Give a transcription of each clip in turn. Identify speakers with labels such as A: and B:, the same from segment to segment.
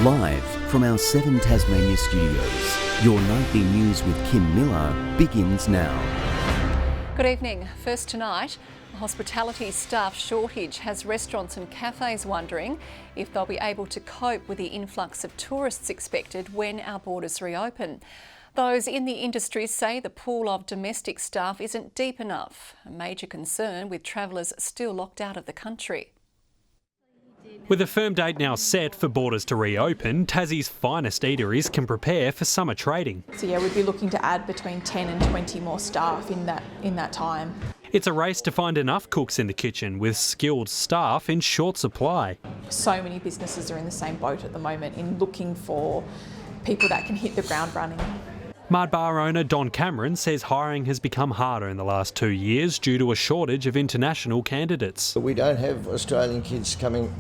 A: Live from our 7 Tasmania studios, your nightly news with Kim Miller begins now.
B: Good evening. First tonight, a hospitality staff shortage has restaurants and cafes wondering if they'll be able to cope with the influx of tourists expected when our borders reopen. Those in the industry say the pool of domestic staff isn't deep enough, a major concern with travellers still locked out of the country.
C: With a firm date now set for borders to reopen, Tassie's finest eateries can prepare for summer trading.
D: So yeah, we'd be looking to add between 10 and 20 more staff in that time.
C: It's a race to find enough cooks in the kitchen, with skilled staff in short supply.
D: So many businesses are in the same boat at the moment in looking for people that can hit the ground running.
C: Mud Bar owner Don Cameron says hiring has become harder in the last 2 years due to a shortage of international candidates.
E: We don't have Australian kids coming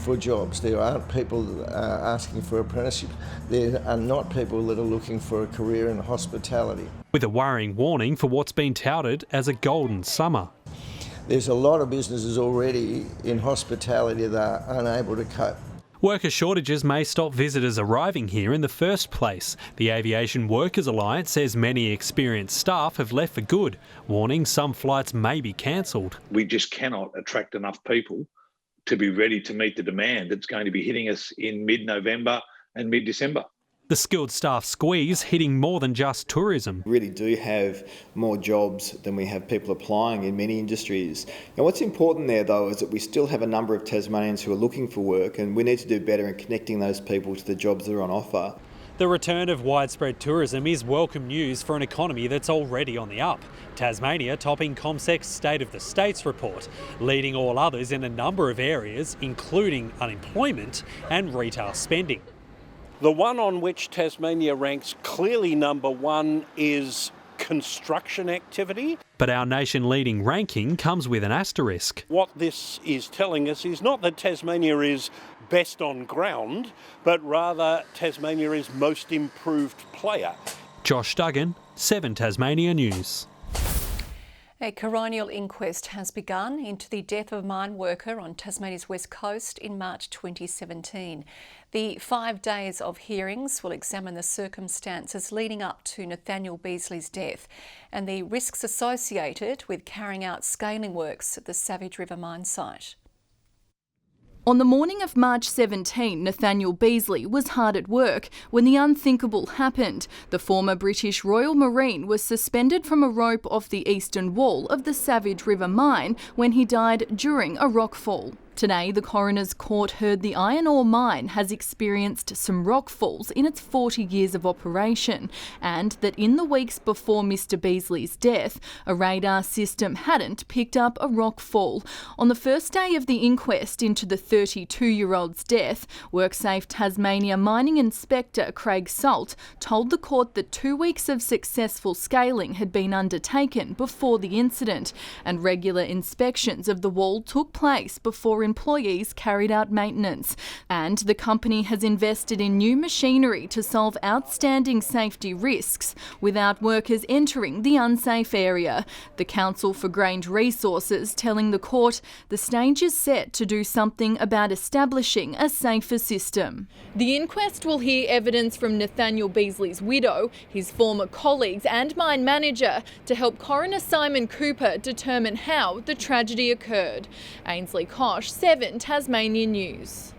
E: for jobs. There aren't people asking for apprenticeship. There are not people that are looking for a career in hospitality.
C: With a worrying warning for what's been touted as a golden summer.
E: There's a lot of businesses already in hospitality that are unable to cope.
C: Worker shortages may stop visitors arriving here in the first place. The Aviation Workers Alliance says many experienced staff have left for good, warning some flights may be cancelled.
F: We just cannot attract enough people to be ready to meet the demand that's going to be hitting us in mid-November and mid-December.
C: The skilled staff squeeze hitting more than just tourism.
G: We really do have more jobs than we have people applying in many industries. Now, what's important there, though, is that we still have a number of Tasmanians who are looking for work, and we need to do better in connecting those people to the jobs that are on offer.
C: The return of widespread tourism is welcome news for an economy that's already on the up. Tasmania topping ComSec's State of the States report, leading all others in a number of areas, including unemployment and retail spending.
H: The one on which Tasmania ranks clearly number one is construction activity.
C: But our nation-leading ranking comes with an asterisk.
H: What this is telling us is not that Tasmania is best on ground, but rather Tasmania is most improved player.
C: Josh Duggan, 7 Tasmania News.
B: A coronial inquest has begun into the death of a mine worker on Tasmania's west coast in March 2017. The 5 days of hearings will examine the circumstances leading up to Nathaniel Beasley's death and the risks associated with carrying out scaling works at the Savage River mine site.
I: On the morning of March 17, Nathaniel Beasley was hard at work when the unthinkable happened. The former British Royal Marine was suspended from a rope off the eastern wall of the Savage River mine when he died during a rockfall. Today, the coroner's court heard the iron ore mine has experienced some rockfalls in its 40 years of operation, and that in the weeks before Mr Beasley's death, a radar system hadn't picked up a rockfall. On the first day of the inquest into the 32-year-old's death, WorkSafe Tasmania mining inspector Craig Salt told the court that 2 weeks of successful scaling had been undertaken before the incident, and regular inspections of the wall took place before employees carried out maintenance. And the company has invested in new machinery to solve outstanding safety risks without workers entering the unsafe area. The Council for Grange Resources telling the court the stage is set to do something about establishing a safer system. The inquest will hear evidence from Nathaniel Beasley's widow, his former colleagues and mine manager to help Coroner Simon Cooper determine how the tragedy occurred. Ainsley Kosh, 7 Tasmania News.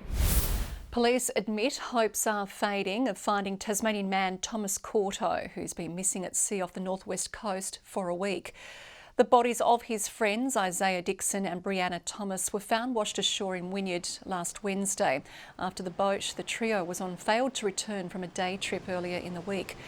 B: Police admit hopes are fading of finding Tasmanian man Thomas Corto, who's been missing at sea off the northwest coast for a week. The bodies of his friends Isaiah Dixon and Brianna Thomas were found washed ashore in Wynyard last Wednesday. After the boat the trio was on failed to return from a day trip earlier in the week.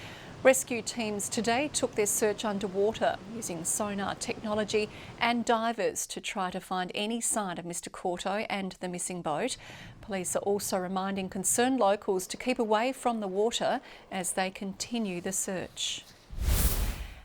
B: Rescue teams today took their search underwater using sonar technology and divers to try to find any sign of Mr Corto and the missing boat. Police are also reminding concerned locals to keep away from the water as they continue the search.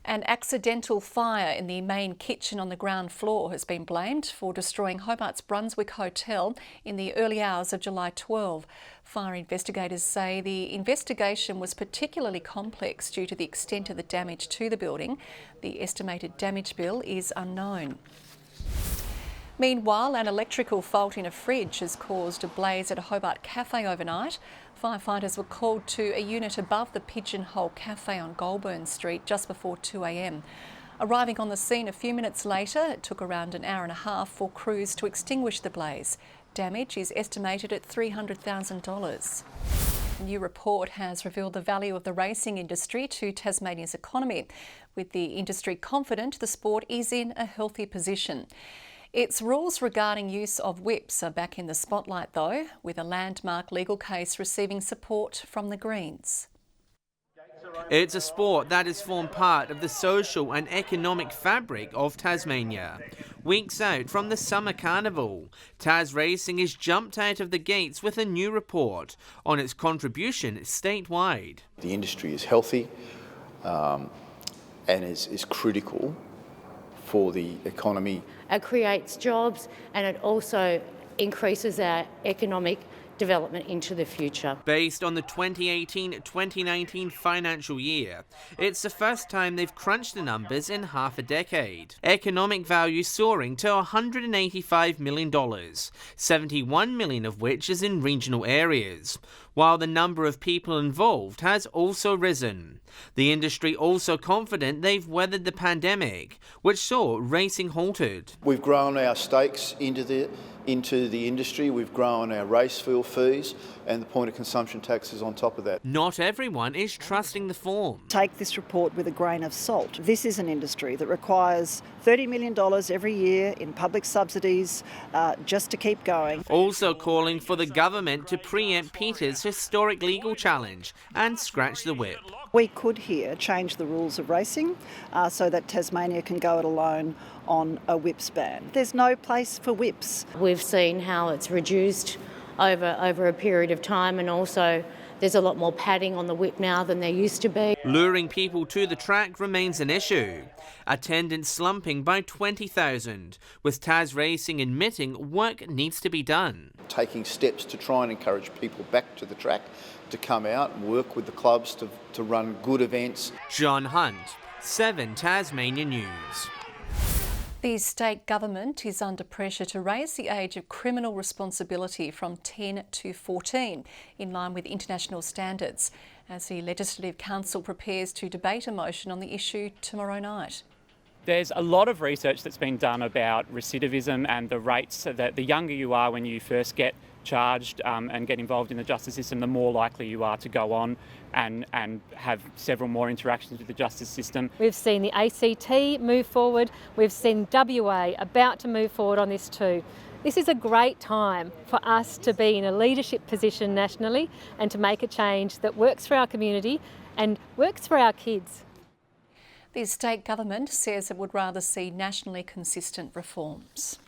B: An accidental fire in the main kitchen on the ground floor has been blamed for destroying Hobart's Brunswick Hotel in the early hours of July 12. Fire investigators say the investigation was particularly complex due to the extent of the damage to the building. The estimated damage bill is unknown. Meanwhile, an electrical fault in a fridge has caused a blaze at a Hobart cafe overnight. Firefighters were called to a unit above the Pigeonhole Cafe on Goulburn Street just before 2 a.m. Arriving on the scene a few minutes later, it took around an hour and a half for crews to extinguish the blaze. Damage is estimated at $300,000. A new report has revealed the value of the racing industry to Tasmania's economy, with the industry confident the sport is in a healthy position. Its rules regarding use of whips are back in the spotlight though, with a landmark legal case receiving support from the Greens.
J: It's a sport that has formed part of the social and economic fabric of Tasmania. Weeks out from the summer carnival, Tas Racing has jumped out of the gates with a new report on its contribution statewide.
G: The industry is healthy and is critical for the economy.
K: It creates jobs and it also increases our economic development into the future.
J: Based on the 2018-2019 financial year, it's the first time they've crunched the numbers in half a decade. Economic value soaring to $185 million, $71 million of which is in regional areas, while the number of people involved has also risen. The industry also confident they've weathered the pandemic, which saw racing halted.
G: We've grown our stakes into the industry, we've grown our race fuel fees and the point of consumption taxes on top of that.
J: Not everyone is trusting the form.
L: Take this report with a grain of salt. This is an industry that requires $30 million every year in public subsidies just to keep going.
J: Also calling for the government to preempt Peter's historic legal challenge and scratch the whip.
L: We could here change the rules of racing so that Tasmania can go it alone on a whips ban. There's no place for whips.
K: We've seen how it's reduced over a period of time, and also there's a lot more padding on the whip now than there used to be.
J: Luring people to the track remains an issue. Attendance slumping by 20,000, with Tas Racing admitting work needs to be done.
G: Taking steps to try and encourage people back to the track, to come out and work with the clubs to run good events.
J: John Hunt, 7 Tasmania News.
B: The state government is under pressure to raise the age of criminal responsibility from 10 to 14, in line with international standards, as the Legislative Council prepares to debate a motion on the issue tomorrow night.
M: There's a lot of research that's been done about recidivism and the rates that the younger you are when you first get charged and get involved in the justice system, the more likely you are to go on and have several more interactions with the justice system.
N: We've seen the ACT move forward. We've seen WA about to move forward on this too. This is a great time for us to be in a leadership position nationally and to make a change that works for our community and works for our kids.
B: The state government says it would rather see nationally consistent reforms.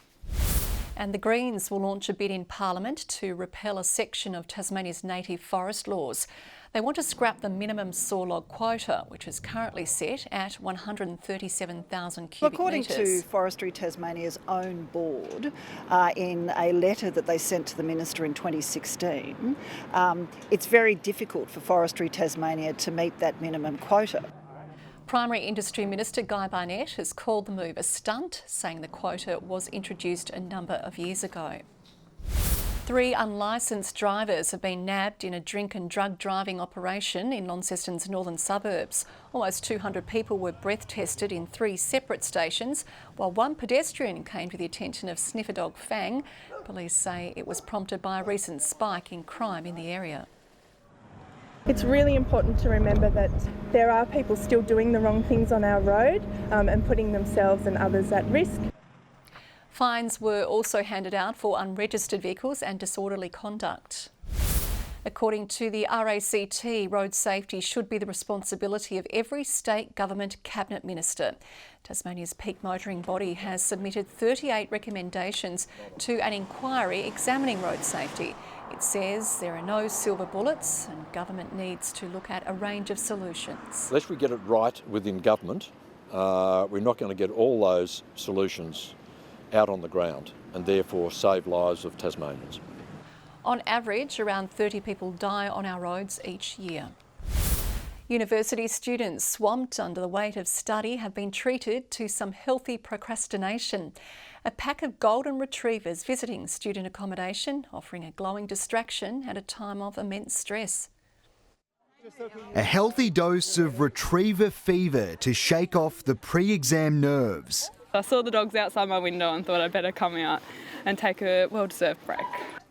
B: And the Greens will launch a bid in Parliament to repeal a section of Tasmania's native forest laws. They want to scrap the minimum sawlog quota, which is currently set at 137,000 cubic
L: According
B: metres.
L: to Forestry Tasmania's own board, in a letter that they sent to the Minister in 2016, it's very difficult for Forestry Tasmania to meet that minimum quota.
B: Primary Industry Minister Guy Barnett has called the move a stunt, saying the quota was introduced a number of years ago. 3 unlicensed drivers have been nabbed in a drink and drug driving operation in Launceston's northern suburbs. Almost 200 people were breath tested in 3 separate stations, while 1 pedestrian came to the attention of sniffer dog Fang. Police say it was prompted by a recent spike in crime in the area.
O: It's really important to remember that there are people still doing the wrong things on our road and putting themselves and others at risk.
B: Fines were also handed out for unregistered vehicles and disorderly conduct. According to the RACT, road safety should be the responsibility of every state government cabinet minister. Tasmania's peak motoring body has submitted 38 recommendations to an inquiry examining road safety. It says there are no silver bullets and government needs to look at a range of solutions.
P: Unless we get it right within government, we're not going to get all those solutions out on the ground and therefore save lives of Tasmanians.
B: On average, around 30 people die on our roads each year. University students swamped under the weight of study have been treated to some healthy procrastination. A pack of golden retrievers visiting student accommodation, offering a glowing distraction at a time of immense stress.
Q: A healthy dose of retriever fever to shake off the pre-exam nerves.
R: I saw the dogs outside my window and thought I'd better come out and take a well-deserved break.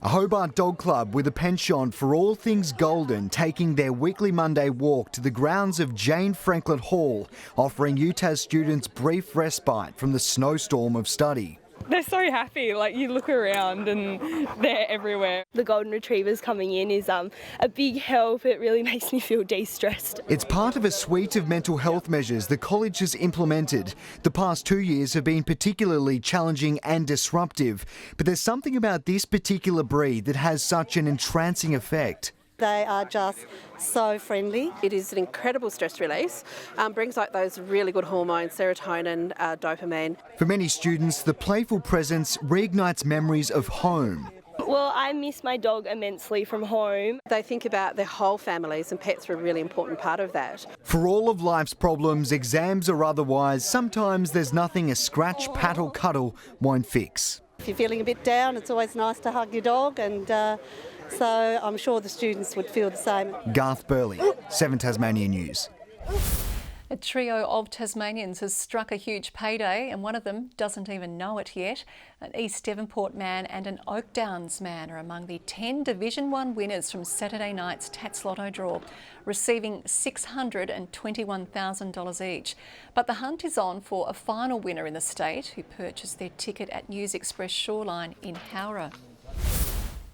Q: A Hobart dog club with a penchant for all things golden taking their weekly Monday walk to the grounds of Jane Franklin Hall, offering UTAS students brief respite from the snowstorm of study.
R: They're so happy, like you look around and they're everywhere.
S: The golden retrievers coming in is a big help. It really makes me feel de-stressed.
Q: It's part of a suite of mental health measures the college has implemented. The past 2 years have been particularly challenging and disruptive, but there's something about this particular breed that has such an entrancing effect.
T: They are just so friendly. It is an incredible stress release, brings out those really good hormones, serotonin, dopamine.
Q: For many students, the playful presence reignites memories of home.
S: Well, I miss my dog immensely from home.
T: They think about their whole families, and pets are a really important part of that.
Q: For all of life's problems, exams or otherwise, sometimes there's nothing a scratch, pat or cuddle won't fix.
T: If you're feeling a bit down, it's always nice to hug your dog, and so I'm sure the students would feel the same.
Q: Garth Burley, 7 Tasmania News.
B: A trio of Tasmanians has struck a huge payday, and one of them doesn't even know it yet. An East Devonport man and an Oak Downs man are among the 10 Division 1 winners from Saturday night's Tats Lotto draw, receiving $621,000 each. But the hunt is on for a final winner in the state who purchased their ticket at News Express Shoreline in Howrah.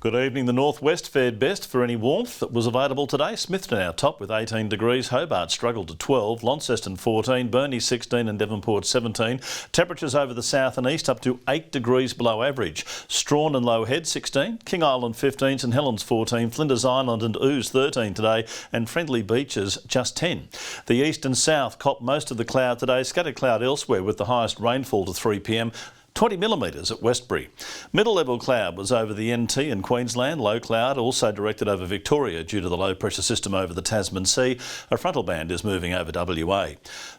U: Good evening. The northwest fared best for any warmth that was available today. Smithton our top with 18 degrees. Hobart struggled to 12. Launceston 14. Burnie 16 and Devonport 17. Temperatures over the south and east up to 8 degrees below average. Strawn and Low Head 16. King Island 15. St Helens 14. Flinders Island and Ooze 13 today. And Friendly Beaches just 10. The east and south cop most of the cloud today. Scattered cloud elsewhere with the highest rainfall to 3 p.m. 20 millimetres at Westbury. Middle level cloud was over the NT in Queensland. Low cloud also directed over Victoria due to the low pressure system over the Tasman Sea. A frontal band is moving over WA.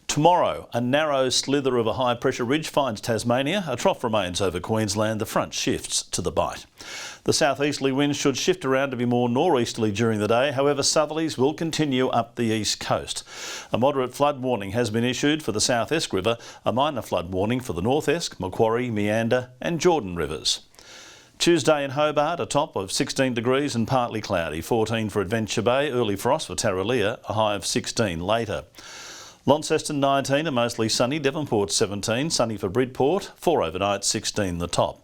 U: Tomorrow, a narrow slither of a high pressure ridge finds Tasmania. A trough remains over Queensland. The front shifts to the bight. The southeasterly winds should shift around to be more northeasterly during the day. However, southerlies will continue up the east coast. A moderate flood warning has been issued for the South Esk River, a minor flood warning for the North Esk, Macquarie, Meander and Jordan rivers. Tuesday in Hobart, a top of 16 degrees and partly cloudy. 14 for Adventure Bay, early frost for Tarraleah, a high of 16 later. Launceston 19 and mostly sunny. Devonport 17, sunny for Bridport, 4 overnight, 16 the top.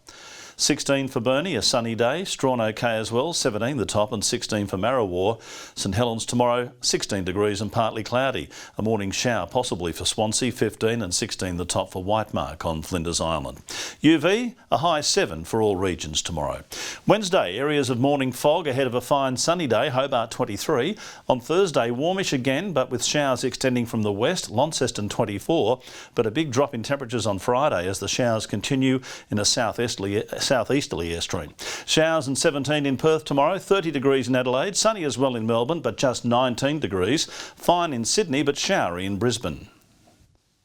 U: 16 for Burnie, a sunny day. Strawn okay as well, 17 the top and 16 for Marrawar. St Helens tomorrow, 16 degrees and partly cloudy. A morning shower possibly for Swansea, 15 and 16 the top for Whitemark on Flinders Island. UV, a high 7 for all regions tomorrow. Wednesday, areas of morning fog ahead of a fine sunny day, Hobart 23. On Thursday, warmish again, but with showers extending from the west, Launceston 24. But a big drop in temperatures on Friday as the showers continue in a southeasterly airstream. Showers and 17 in Perth tomorrow, 30 degrees in Adelaide, sunny as well in Melbourne, but just 19 degrees. Fine in Sydney, but showery in Brisbane.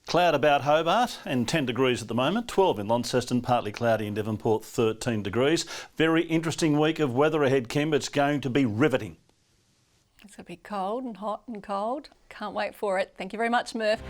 U: Cloud about Hobart and 10 degrees at the moment, 12 in Launceston, partly cloudy in Devonport, 13 degrees. Very interesting week of weather ahead, Kim. It's going to be riveting.
B: It's going to be cold and hot and cold. Can't wait for it. Thank you very much, Murph.